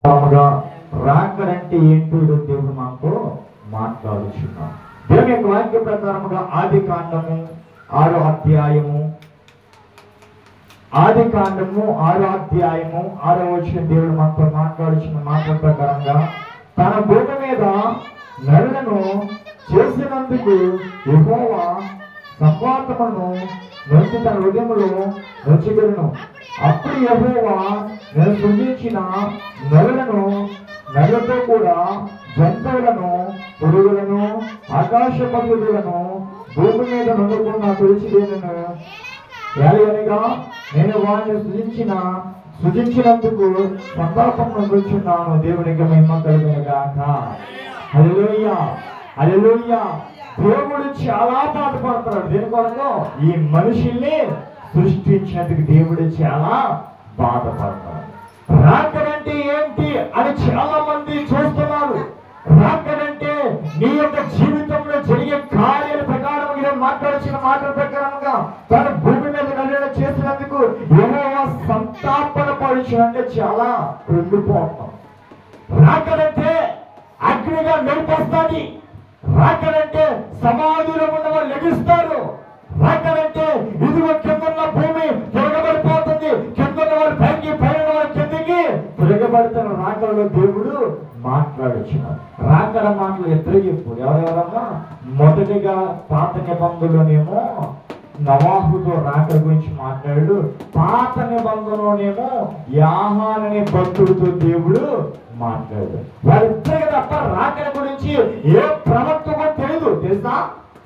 రాకడంటే ఏంటో ఈరోజు దేవుడు మనతో మాట్లాడుచున్నాం. దేవుని యొక్క వాక్య ప్రకారముగా ఆది కాండము 6వ అధ్యాయము 6వ వచనం దేవుడు మనతో మాట్లాడుచున్న మాట ప్రకారంగా తన భూమి మీద నరులను చేసినందుకు యెహోవా సంవాతమును నుంచి తన హృదయములో నొచ్చుకొనెను. అప్పుడు యెహోవా నేను సృజించిన నరులతో కూడా జంతువులను, పురుగులను, ఆకాశ పక్షులను, భూమి మీద నుండుకున్న తులసిదేనును ఏలయనగా నేను వారిని సృజించినందుకు సంతాపమును నొచ్చున్నాను. దేవునికి మహిమ కలుగును గాక. హల్లెలూయా, హల్లెలూయా. దేవుడు చాలా బాధపడతాడు. దేని కొరకు? ఈ మనుషుల్ని సృష్టించినందుకు దేవుడు చాలా బాధపడతాడు. రాకడంటే ఏంటి అని చాలా మంది చూస్తున్నారు. రాకడంటే నీ యొక్క జీవితంలో జరిగే కార్యాల ప్రకారంగా మాట్లాడాల్సిన మాటల ప్రకారంగా తన భూమి మీద నడున చేసినందుకు యెహోవా సంతాపన పరుచునంటే చాలా కృంగిపోతాం. రాకడంటే అగ్నిగా మెరుపొస్తుంది. రాకడంటే సమాధిలో ఉన్న వాళ్ళు లెగిస్తారు. రాకడంటే ఇదిగో కిందన్న భూమి తిరగబడిపోతుంది, కిందన్న వాళ్ళు పైకి, పైన వాళ్ళు కిందకి తిరగబడుతున్న రాకడలో దేవుడు మాట్లాడుచున్నాడు. రాకడ మాటలు ఎత్తులు చెప్పు. ఎవరెవరమ్మా? మొదటిగా పాత నిబంధనలోనేమో నవాహుతో రాకడ గురించి మాట్లాడు. పాత నిబంధనలోనేమో యాహాను అనే భక్తుడితో దేవుడు మాట్లాడు. వారిద్దరికి తప్ప రాకడ గురించి ఏ ప్రవక్తకు తెలియదు.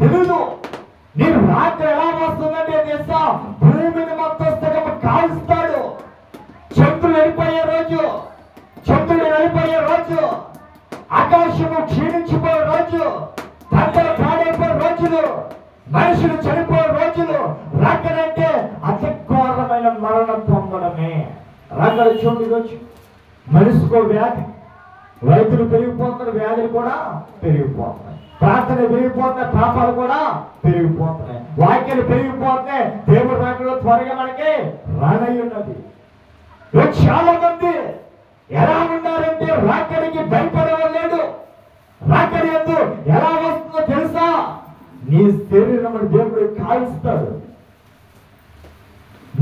తెలీదు. నేను రాత్రి ఎలా వస్తుందంటే తెలుసా? భూమిని మొత్తం కాల్స్తాడు. చంద్రుడు వెళ్ళిపోయే రోజు, ఆకాశము క్షీణించిపోయే రోజు, పంటలు పాడైపోయే రోజులు, మనుషులు చనిపోయే రోజులు. రాకడంటే అతి ఘోరమైన మరణం పొందడమే రాకడ. చూడండి, రోజు మనిషికో వ్యాధి, రైతులు పెరిగిపోతున్నారు, వ్యాధులు కూడా పెరిగిపోతున్నాయి. ప్రార్థన పెరిగిపోతున్నాయి, పాపాలు కూడా పెరిగిపోతున్నాయి, వాక్యాలు పెరిగిపోతున్నాయి. దేవుడు రాకడలో త్వరగా మనకి రానై ఉన్నది. చాలా మంది ఎలా ఉన్నారంటే రాకడికి భయపడలేదు. రాకడి ఎందు ఎలా వస్తుందో తెలుసా? నీ శరీరం దేవుడు కాల్స్తాడు.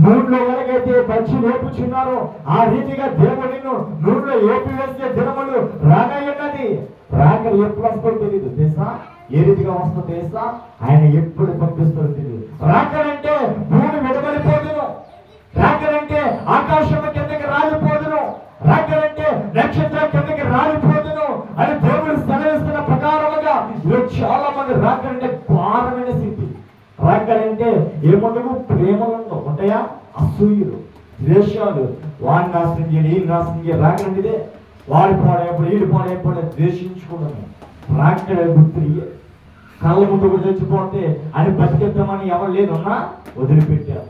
నూనెలో ఎలాగైతే పచ్చి వేపుచున్నారో ఆ రీతిగా దేవుడు నిన్ను నూనెలో ఏపి వేసే దినములు రానయ్యున్నది. రాకడి ఎప్పుడు వస్తుందో తెలియదు తెలుసా? ఏ రీతిగా వస్తుందో తెలుసా? ఆయన ఎప్పుడు పంపిస్తాడో తెలియదు. రాకడంటే భూమి విడబడిపోదును. రాకడంటే ఆకాశం కిందకి రాలిపోదును. రాకడంటే నక్షత్రం కిందకి రాలిపోదును అని దేవుడు సెలవిస్తున్న ప్రకారముగా ఈరోజు చాలా మంది రాకడంటే ఘోరమైన స్థితి. రాకడంటే ఏముండవు? ప్రేమలు ఉంటాయా? అసూయలు, ద్వేషాలు, వాడిని నాశనం చేయాలి, ఈ నాశనం చేయాలి. రాకడంటే వాడి పాడైపోయి, వీడి పాడైపోయి ద్వేషించుకోవడమే రాకడ గుర్తు. కళ్ళ ముందు కూడా చచ్చిపోతే అని బతికేద్దామని ఎవరు లేదున్నా వదిలిపెట్టారు.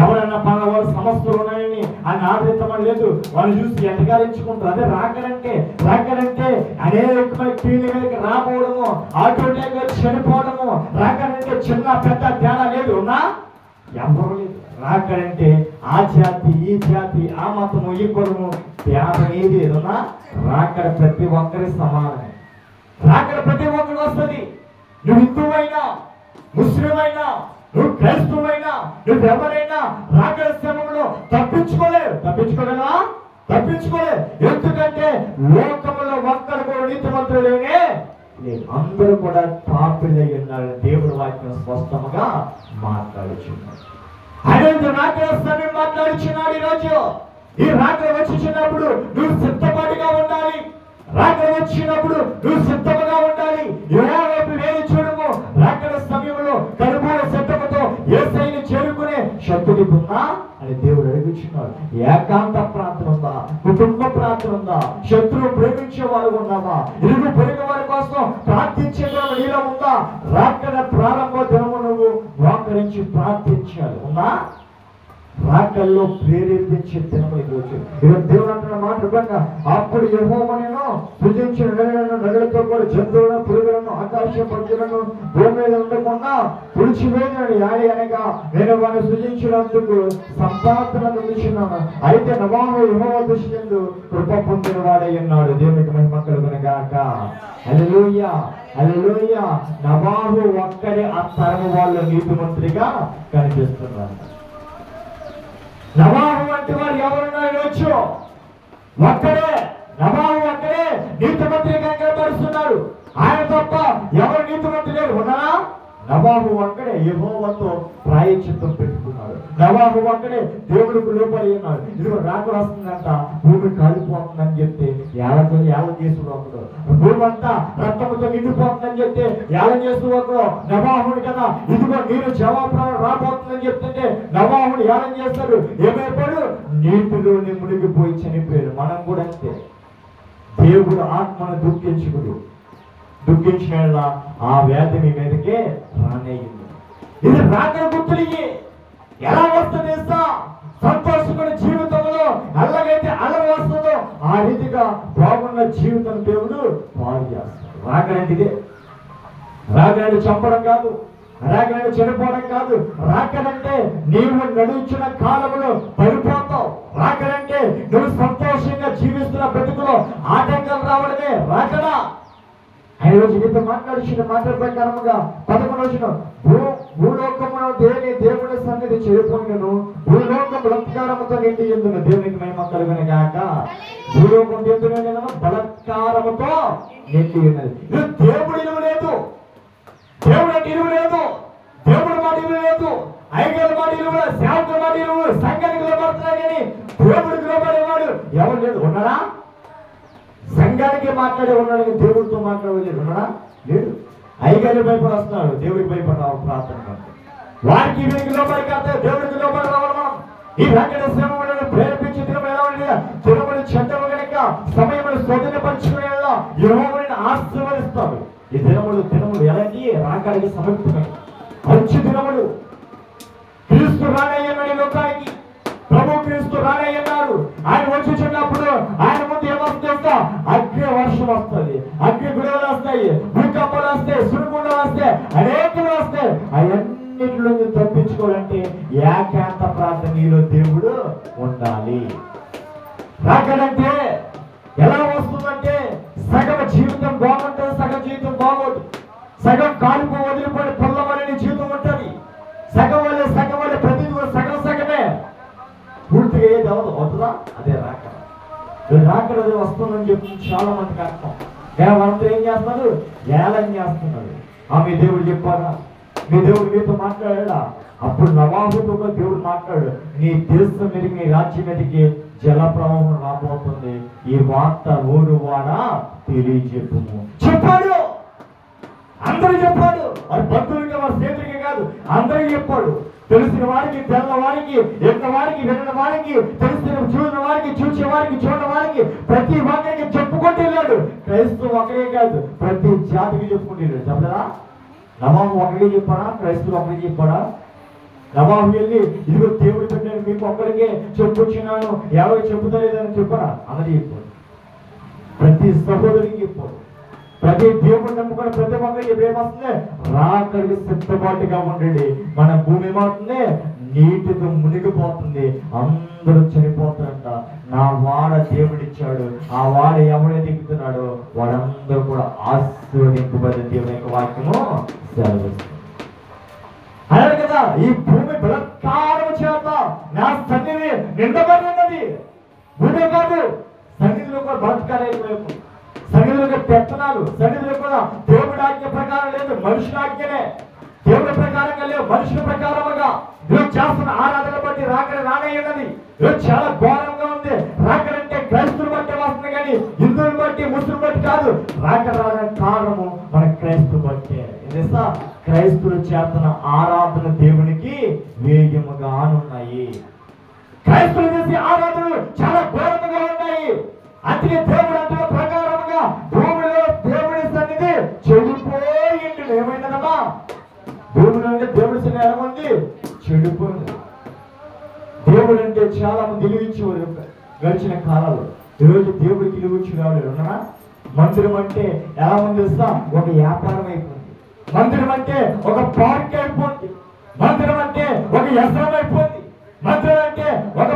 ఎవరన్నా పన్నవాడు సమస్యలు ఉన్నాయని అని ఆదరిద్దామని లేదు, వాళ్ళు చూసి ఎటగారించుకుంటారు. అదే రాకడంటే. రాకడంటే అనేకమైన కీళ్ళ మీదకి రాబోవడము, ఆటోమేటిక్గా చనిపోవడము. రాకడంటే చిన్న పెద్ద తేడా లేదు, ఉన్నా ఎవరు లేదు. రాకడంటే ఆ జాతి, ఈ జాతి, ఆ మతము, ఈ కులము తేడా ఏది లేదున్నా. రాకడ ప్రతి ఒక్కరి సమానమే. రాకడ ప్రతి ఒక్కరికి వస్తుంది. నువ్వు హిందువైనా, ముస్లిం అయినా, నువ్వు క్రైస్తవువైనా, నువ్వెవరైనా రాకడ సమయంలో తప్పించుకోలేవా? ఎందుకంటే లోకములో ఒక్కరు కూడా నీతిమంతులేనే లేదు, అందరూ కూడా పాపులై ఉన్నారు. దేవుడు వాక్యం స్పష్టంగా మాట్లాడుచున్నాడు. ఆయన రాకడ సమయం మాట్లాడుచున్నాడు. ఈ రాకడ వచ్చినప్పుడు నువ్వు సిద్ధపాటుగా ఉండాలి. రాకడ వచ్చినప్పుడు నువ్వు సిద్ధముగా ఉండాలి. యెహోవాకు వేలు చూడము. రాకడ సమయంలో కనుగొన సిద్ధముతో యేసయ్యను చేరుకునే శక్తి ఉందా అని దేవుడు అడుగుచున్నాడు. ఏకాంత ప్రార్థన ఉందా? కుటుంబ ప్రార్థన ఉందా? శత్రువు ప్రేమించే వారు ఉన్నావా? ఇరుగు పొరుగు వారి కోసం ప్రార్థించే నీలో ఉందా? రాకడ ప్రారంభ దినము నువ్వు మోకరించి ప్రార్థించాలి. ఉందా? రాకల్లో ప్రేరేపించే దినము ఈరోజు. దేవుడు అంటున్న మాట మాట్లాడుకున్నా. అప్పుడు యెహోవా నేను సృజించిన నదులతో కూడా జంతువులను, పురుగులను, ఆకాశ పక్షులను భూమి మీద ఉండకుండా తుడిచివేయను యాడి అనగా నేను వాడిని సృజించినందుకు సంపాదన నుంచున్నాను. అయితే నోవహు యెహోవా దృష్టియందు కృప పొందిన వాడై ఉన్నాడు. దేవునికి మహిమ కలుగును గాక. హల్లెలూయా, హల్లెలూయా. నోవహు ఒక్కడే ఆ తరము వాళ్ళు నీతిమంతుడిగా కనిపిస్తున్నారు. నోవహు వంటి వారు ఎవరున్నారో ఒక్కడే, నోవహు ఒక్కడే నీతిమంతుడిగా కనబడుతున్నాడు. ఆయన తప్ప ఎవరు నీతిమంతులు లేరు. ఉన్నారా? నోవహు ఒక్కడే యెహోవాతో ప్రాయశ్చిత్తం పెట్టుకున్నాడు. నోవహు ఒక్కడే దేవుడికి లోబడి ఉన్నాడు. ఇదిగో రాకడ వస్తుందంట, భూమి కాలిపోతుందని చెప్తే ఏలం చేసుడు ఒకడు, భూమి అంతా రక్తంతో నిండిపోతుందని చెప్తే ఏలం చేస్తూ ఒకడు నోవహుడు కదా. ఇదిగో నీరు జవాబు రాబోతుందని చెప్తుంటే నోవహుడు ఏలం చేస్తాడు. ఏమైపోయాడు? నీటిలోని మునిగిపోయి చనిపోయాడు. మనం కూడా అంతే. దేవుడు ఆత్మను దుఃఖించిన ఆ వ్యాధి మీ మీదకే రానేయింది. ఇది రాకడ గుర్తులు. ఎలా వస్తుంది? సంతోషమైన జీవితంలో ఎలాగైతే అలరి వస్తుందో ఆ రీతిగా బాగున్న జీవితం దేవుడు పాడు చేస్తాడు. రాకడంటే రాకడాన్ని చంపడం కాదు, రాకడాన్ని చనిపోవడం కాదు. రాకడంటే నీవు నడుచున్న కాలంలో పడిపోతావు. రాకడంటే నువ్వు సంతోషంగా జీవిస్తున్న బ్రతుకులో ఆటంకాలు రావడమే రాకడా. ఆయన రోజు మీతో మాట్లాడుచున్న మాటల ప్రకారముగా 11 భూలోకమును దేవుని సన్నిధి చేరిపోయినను భూలోకం బలత్కారముతో నిండి ఎందును. దేవునికి మహిమ కలుగును గాక. భూలోకం బలత్కారముతో నిండి ఉన్నది. దేవుడు ఇరువు లేదు, దేవుడు అంటే ఇరువు లేదు, దేవుడు మాట ఇరువు లేదు, ఐక్యుల మాట ఇరువు, సేవకుల మాట ఇరువు, సంఘానికి లోపడుతున్నాడు కానీ దేవుడికి లోపడేవాడు ఎవరు లేదు. ఉన్నారా? సంఘానికి మాట్లాడే ఉన్నాడు, దేవుడితో మాట్లాడలేదు. ఉన్నాడా? లేడు. ఐక్యానికి భయపడి వస్తున్నాడు, దేవుడికి భయపడి రావాలి. ప్రార్థన వారికి వీరికి లోపలి కాదు, దేవుడికి లోపలి రావాలి. మనం ఈ రాకడ శ్రమలను ప్రేరేపించి తిరుమల చెడ్డము కనుక సమయములు స్వతంత్రపరుచుకునేలా యెహోవాను ఆశీర్వదిస్తాడు. ఈ దినములు ఎలాంటి? రాకడికి సమీపమే మంచి దినములు. క్రీస్తు రానయ్యన్నాడు ఈ లోకానికి. ప్రభు క్రీస్తు రానయ్యన్నాడు. ఆయన వచ్చుచున్నప్పుడు ఆయన ముందు ఏమొస్తా? అగ్ని వర్షం వస్తుంది, అగ్ని గుడవలు వస్తాయి, భూకంపాలు వస్తాయి, సుడిగుండాలు వస్తాయి, అనేకలు వస్తాయి. అవన్నిటిలో తప్పించుకోవాలంటే ఏకాంత ప్రార్థన నీలో దేవుడు ఉండాలి. రాకడంటే ఎలా వస్తుందంటే సగం జీవితం బాగుంటుంది, సగం జీవితం బాగోదు. సగం కాలుపు వదిలిపోయి పొల్లవలని జీవితం ఉంటుంది. సగం వల్ల ప్రతి సగం సగమే. పూర్తిగా ఏది అవుతుందా? అదే రాకడ. రాకడ వస్తుందని చెప్పి చాలా మందికి అర్థం. వాళ్ళంతా ఏం చేస్తున్నారు? ఏలం చేస్తున్నారు. మీ దేవుడు చెప్పారా? మీ దేవుడు మీతో మాట్లాడా? అప్పుడు నోవహుతో దేవుడు మాట్లాడు, నీ దేశం మీదకి, నీ రాజ్యం మీదకి జల ప్రవాహం రాబోతుంది. ఈ వార్త ఓడువాడా తెలియజెప్పు చెప్పాడు. అందరూ చెప్పాడు. వారి బంధువులకి, వారి స్నేహితులకి కాదు, అందరికీ చెప్పాడు. తెలిసిన వారికి, తెల్ల వారికి, ఎన్న వారికి, విన్న వారికి, తెలిసిన చూసిన వారికి, చూసే వారికి, చూడని వారికి, ప్రతి ఒక్కరికి చెప్పుకుంటూ వెళ్ళాడు. క్రైస్తవు ఒకరే కాదు, ప్రతి జాతికి చెప్పుకుంటూ వెళ్ళాడు. చెప్పలేదా? నోవహు ఒకరికి చెప్పాడా? క్రైస్తవులు ఒకరికి చెప్పాడా? నోవహు వెళ్ళి ఇదిగో దేవుడి పెట్టాను మీకు ఒక్కరికే చెప్పుకొచ్చినాను, ఎవరికి చెప్పుతలేదని చెప్పాడా? అన్నది చెప్పాడు. ప్రతి సహోదరికి చెప్పాడు. ప్రతి దేవుడు నమ్ముకుని ప్రతి ఒక్కరికి ఏమవుతుంది? రాకడికి సిద్ధపాటుగా ఉండండి. మన భూమి ఏమవుతుంది? నీటితో మునిగిపోతుంది, అందరూ చనిపోతారంట. నా వాడ దేవుడిచ్చాడు, ఆ వాడ ఎవడే దిగుతున్నాడో వాడందరూ కూడా ఆశీర్వదింపబడి దేవుని యొక్క వాక్యము సెలవిస్తుంది. అన్నాడు కదా, ఈ భూమి బలత్కారము చేత నా సన్నిధి నిండబడి ఉన్నది. భూమి కాదు, సన్నిధిలో కూడా బలత్కారం అయిపోయింది. సన్నిధిలో పెత్తనాలు, సన్నిధిలో కూడా దేవుడి ఆజ్ఞ ప్రకారం లేదు, మనుషుల ఆజ్ఞనే. దేవుడి ప్రకారంగా లేవు, మనుషుల ప్రకారముగా ఈరోజు చేస్తున్న ఆరాధన బట్టి రాకడ రానయ్యున్నది. ఈరోజు చాలా ఘోరంగా ఉంది. రాకడంటే క్రైస్తువులు బట్టి వస్తుంది కానీ హిందువులు బట్టి, ముస్లిం బట్టి కాదు. రాకడ రావడానికి కారణము మన క్రైస్తవు బట్టే. క్రైస్తువులు చేస్తున్న ఆరాధన దేవునికి వేగముగా ఉన్నాయి. క్రైస్తువులు చేసే ఆరాధనలు చాలా ఘోరముగా ఉన్నాయి. అందుకే దేవుడు అంటే ప్రకారముగా భూమిలో దేవుడి సన్నిధి చెడిపోయింది. ఏమైందమ్మా? భూమిలో అంటే దేవుడి సన్నిధి ఎలా ఉంది? చెడిపోయింది. దేవుడు అంటే చాలా మంది విలువించేవారు గడిచిన కాలంలో. ఈరోజు దేవుడికి ఇలువచ్చి కావాలి ఉన్నారా? మందిరం అంటే ఎలా ఉంది తెలుసా? ఒక వ్యాపారం అయిపోయింది. మందిరం అంటే ఒక పార్క్ అయిపోయింది. మందిరం అంటే ఒక వ్యసనం అయిపోయింది. మందిరం అంటే ఒక